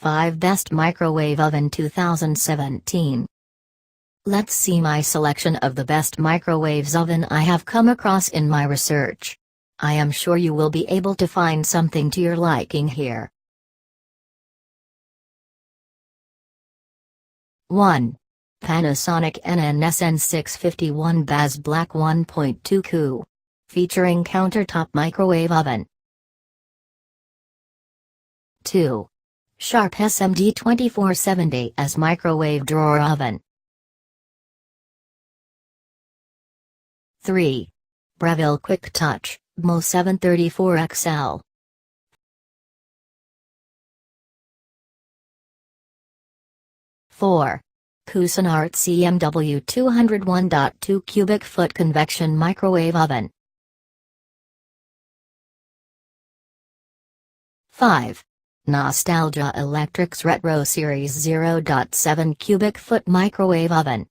5 Best Microwave Oven 2017. Let's see my selection of the best microwaves oven I have come across in my research. I am sure you will be able to find something to your liking here. 1. Panasonic NNSN651 Baz Black 1.2 Cu. Featuring countertop microwave oven. 2. Sharp SMD 2470 as microwave drawer oven. 3. Breville Quick Touch, BMO 734XL. 4. Cuisinart CMW 201.2 cubic foot convection microwave oven. 5. Nostalgia Electrics Retro Series 0.7 cubic foot microwave oven.